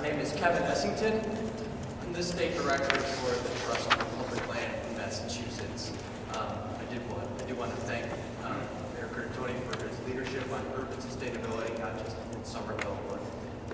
name is Kevin Essington. I'm the state director for the Trust for Public Land in Massachusetts. I do want to thank Mayor Curtoni for his leadership on urban sustainability, not just in Somerville, but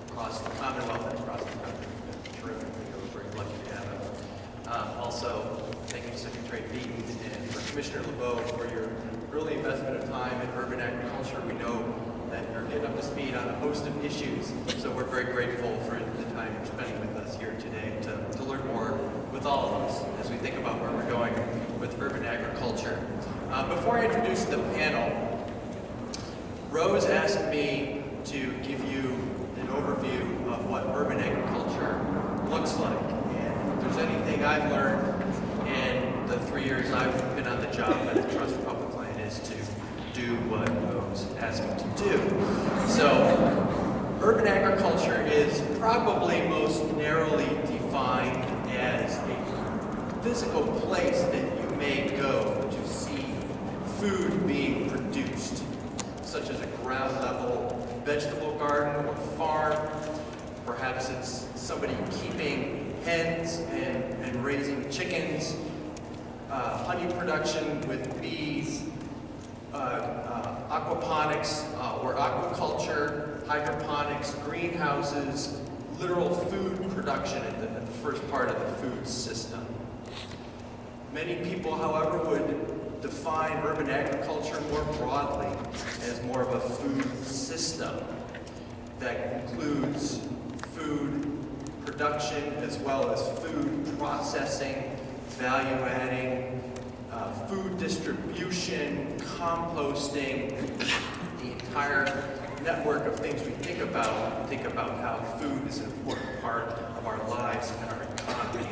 across the Commonwealth and across the country. It's been terrific. We're very lucky to have him. Also, thank you, Secretary Beaton, and for Commissioner LeBeau for your early investment of time in urban agriculture. We know that you're getting up to speed on a host of issues, so we're very grateful for the time you're spending with us here today to learn more with all of us as we think about where we're going with urban agriculture. Before I introduce the panel, Rose asked me to give you an overview of what urban agriculture looks like. And if there's anything I've learned in the 3 years I've been on the job at the Trust for Public Land is to do what Rose asked me to do. So, urban agriculture is probably most narrowly defined as a physical place that you may go to see food being produced, such as a ground level vegetable garden or farm. Perhaps it's somebody keeping hens and raising chickens, honey production with bees, aquaponics or aquaculture, hydroponics, greenhouses, literal food production at the first part of the food system. Many people, however, would define urban agriculture more broadly as more of a food system that includes food production as well as food processing, value adding, food distribution, composting, the entire network of things we think about. We think about how food is an important part of our lives and our economy.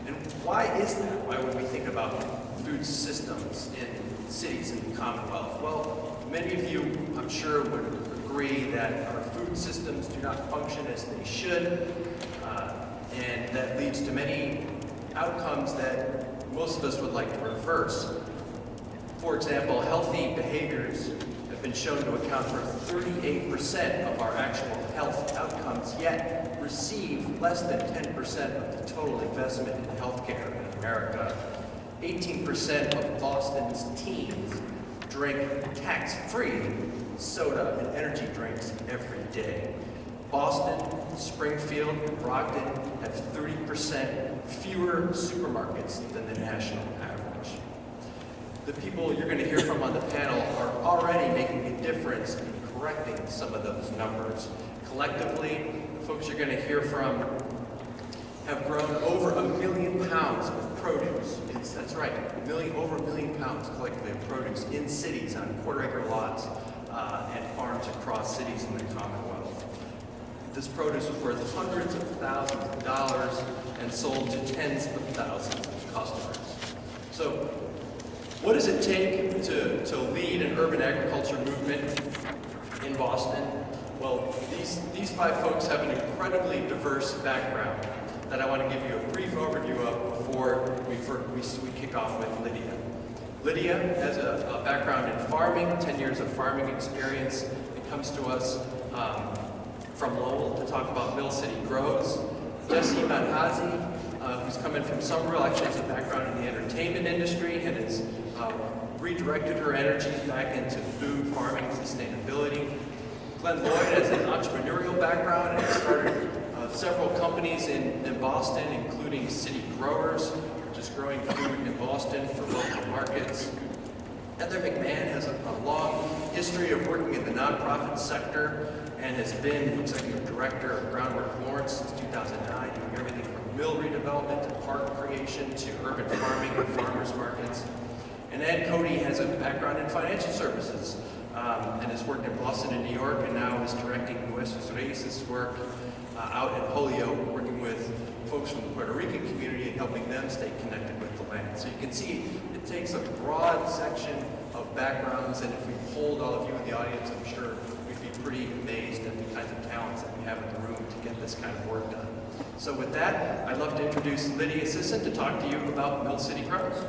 And why is that? Why would we think about food systems in cities in the Commonwealth? Well, many of you, I'm sure, would agree that our food systems do not function as they should, and that leads to many outcomes that most of us would like to reverse. For example, healthy behaviors have been shown to account for 38% of our actual health outcomes, yet receive less than 10% of the total investment in healthcare in America. 18% of Boston's teens drink tax-free soda and energy drinks every day. Boston, Springfield, and Brockton have 30% fewer supermarkets than the national average. The people you're going to hear from on the panel are already making a difference in correcting some of those numbers. Collectively, the folks you're going to hear from have grown over 1 million pounds of produce. That's right, over 1 million pounds collectively of produce in cities on quarter-acre lots and farms across cities in the Commonwealth. This produce is worth hundreds of thousands of dollars and sold to tens of thousands of customers. So, what does it take to lead an urban agriculture movement in Boston? Well, these five folks have an incredibly diverse background that I want to give you a brief overview of before we kick off with Lydia. Lydia has a background in farming, 10 years of farming experience. It comes to us from Lowell to talk about Mill City Grows. Jessie Manhazi, who's come in from Somerville, actually has a background in the entertainment industry and has redirected her energies back into food, farming, sustainability. Glenn Lloyd has an entrepreneurial background and has started several companies in Boston, including City Growers, which is growing food in Boston for local markets. Heather McMahon has a long history of working in the nonprofit sector and has been executive director of Groundwork Lawrence since 2009, doing everything from mill redevelopment to park creation to urban farming and farmers markets. And Ed Cody has a background in financial services and has worked in Boston and New York, and now is directing Nuestros Reyes' work out in Holyoke, working with folks from the Puerto Rican community and helping them stay connected with the land. So you can see it takes a broad section of backgrounds, and if we polled all of you in the audience, I'm sure we'd be pretty amazed at the kinds of talents that we have in the room to get this kind of work done. So with that, I'd love to introduce Lydia Sisson to talk to you about Mill City Grows.